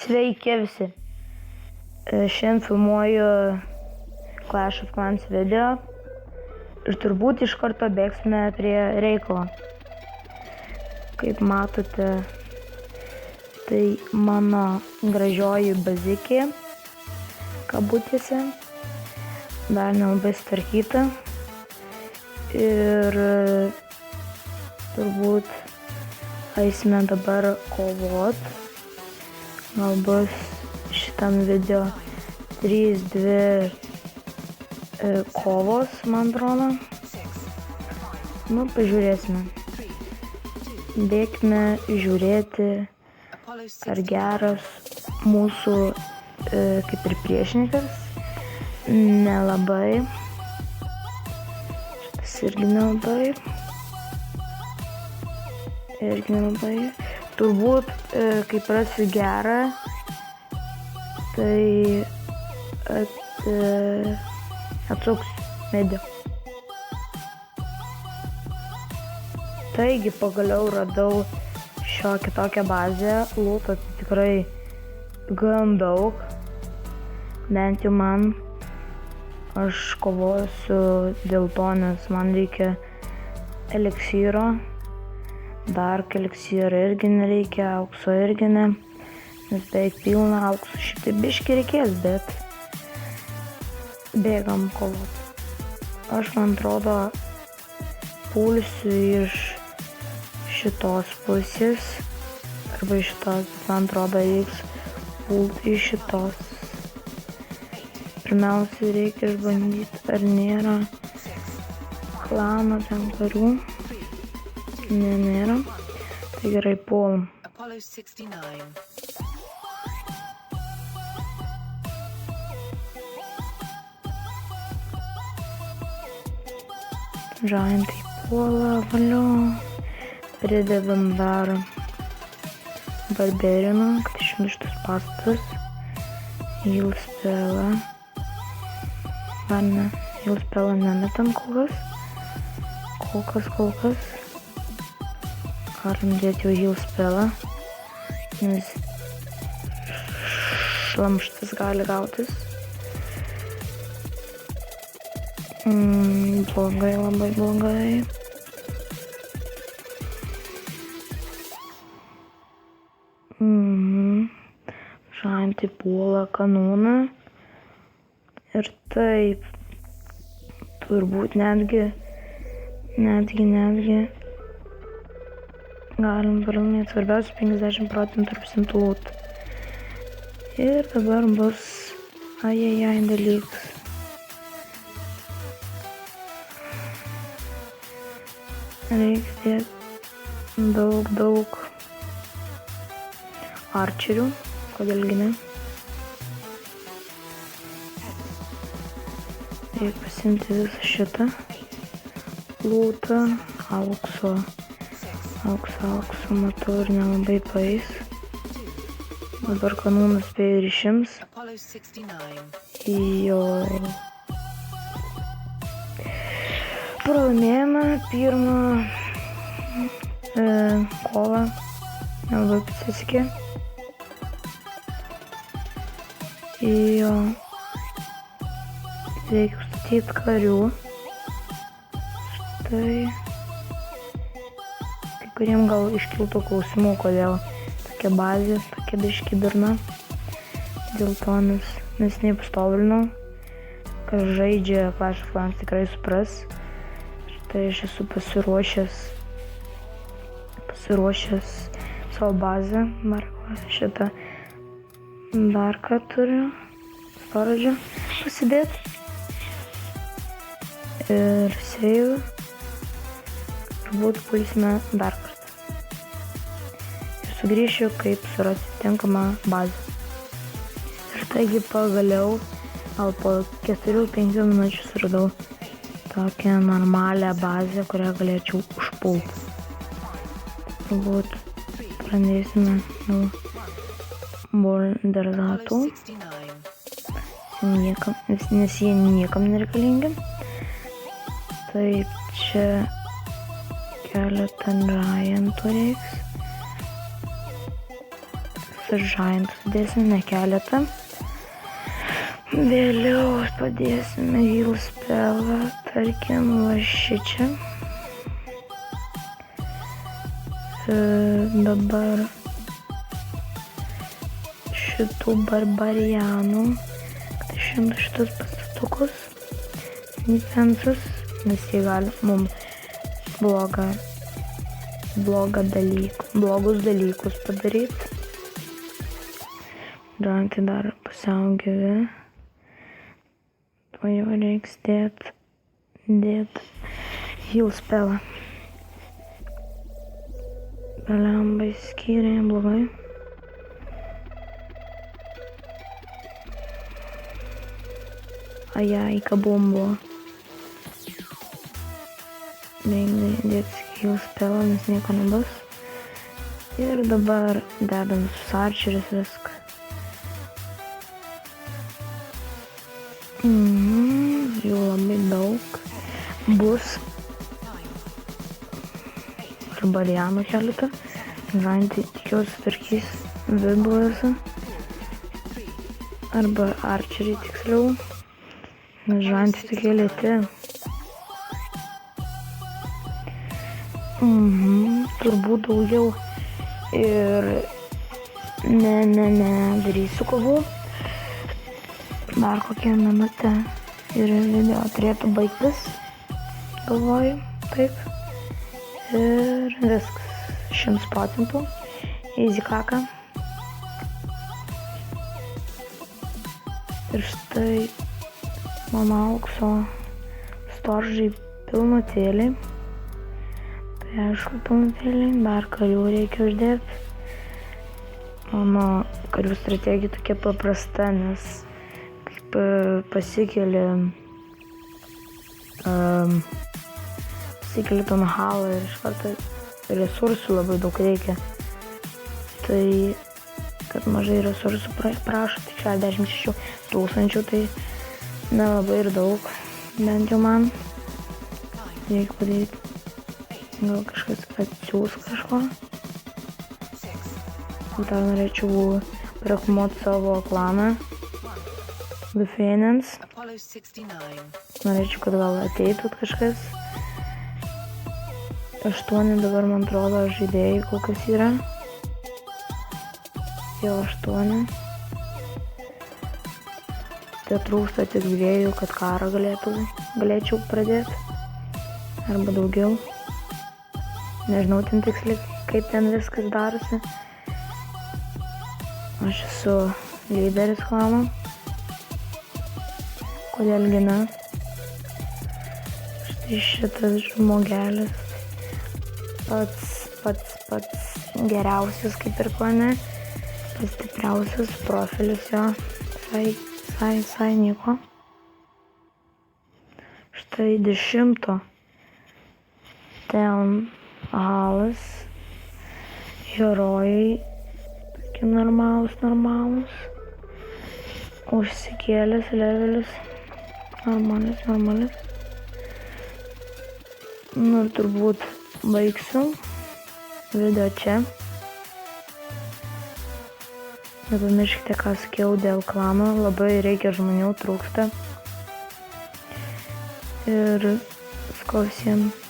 Sveiki visi. Šiandien filmuoju Clash of Clans video ir turbūt iš karto bėgsime prie reikalo. Kaip matote, tai mano gražioji bazikė, kabutėse, dar nelabai sutvarkyta ir turbūt eisime dabar kovot. Gal bus šitam video 3-2 kovos, man atrodo. Nu, pažiūrėsime. Bėkime žiūrėti, ar geras mūsų kaip ir priešininkas. Nelabai. Šitas irgi nelabai. Turbūt, kai prasiu gerą, tai atsuks medį. Taigi pagaliau radau šiokią tokią bazę. Lūto tikrai gan daug. Bent jau man. Aš kovosiu dėl to, nes man reikia eleksyro. Dark eliksyrą irgi nereikia, aukso irgi ne, nes beveik pilna aukso. Šitai biškį reikės, bet bėgam kovot. Aš, man atrodo, pulsiu iš šitos pusės, arba iš šitos, man atrodo, reiks pulti iš šitos. Pirmiausia, reikia išbandyti, ar nėra klano ten karių. Nėra. Tai gerai, puolam. Giantai puola, valio. Pridedam dar barberiną, kad išmuštus pastatus. Heal spellą. Dar ne, heal spellą nemetam kol kas. Galim dėti jau heal spellą, nes šlamštas gali gautis. Blogai, labai blogai. Giantai puola kanūną. Ir taip, turbūt netgi galim pralaimėti svarbiausių 50% loot. Ir dabar bus dalykas. Reikia dėti daug arčerių, kodėlgi ne. Reikia pasimti visą šitą lootą, aukso matau ir nelabai paeis. Dabar kanūnas spėjo ir išims. Jo. Pralaimėjome pirmą kovą. Nelabai pasisekė. Jo. Reikia statyti karių. Štai. Kuriem gal iškiltų klausimų, kodėl tokia bazė, tokia biški durna. Dėl to, nes nepastovilinau. Kas žaidžia Clash of Clans tikrai supras. Štai aš esu pasiruošęs savo bazę. Šitą darką turiu. Storage'ą pasidėti. Ir save. Turbūt pulsime dar kartą. Ir sugrįšiu, kaip surasti tinkamą bazę. Ir taigi pagaliau, gal po 4-5 minučių suradau tokią normalią bazę, kurią galėčiau užpulti. Turbūt pradėsime nuo Borderzatų, nes jie niekam nereikalingi. Taip, čia keletą Giantų reiks. keletą žaintų sudėsime, ne keletą. Vėliau padėsime heal spellą, tarkim, va šičia. Dabar šitų barbarianų, kad išimtų šitus pastatukus, defensus, nes jie gali mums blogus dalykus padaryti. Žaintai dar pusiau gyvi. O jau reiks dėt heal spellą. Belembai skyrė, blogai. Ajai, kabombo. Reikia dėt heal spellą, nes nieko nebus. Ir dabar dedam visus arčerius viską. Jau labai daug bus barbarianų keletą. Žaintai tikiuosi tvarkys vidbuose arba arčeriai tiksliau, nes žaintai tokie lėti. Turbūt daugiau ir darysiu kovų. Dar kokią minutę ir video turėtų baigtis, galvoju, taip. Ir viskas, 100%, easy kaka. Ir štai mano aukso storžai pilnutėliai. Tai aišku pilnutėliai, dar karių reikia uždėti. Mano karių strategija tokia paprasta, nes pasikeli ton halą ir iš karto resursų labai daug reikia. Tai, kad mažai resursų prašo, tai 66 000, tai nelabai ir daug, bent jau man. Reikia padaryti, gal kažkas atsiūs kažko. Dar norėčiau reklamuoti savo klaną. The Phoenix. Norėčiau, kad gal ateitų kažkas. 8 dabar, man atrodo, žaidėjai kol kas yra. Jau 8. Tai trūksta tik 2, kad karą galėčiau pradėti. Arba daugiau. Nežinau ten tiksliai, kaip ten viskas darosi. Aš esu lyderis klano. Kodėlgi ne? Štai šitas žmogelis pats geriausias kaip ir klane, pats stipriausias profilis jo, visai nieko. Štai 10 ten halas, herojai, tokie normalus, užsikėlęs levelis. Normalis. Nu ir turbūt baigsiu video čia. Nepamirškite, ką sakiau dėl klano, labai reikia žmonių, trūksta. Ir sakau visiems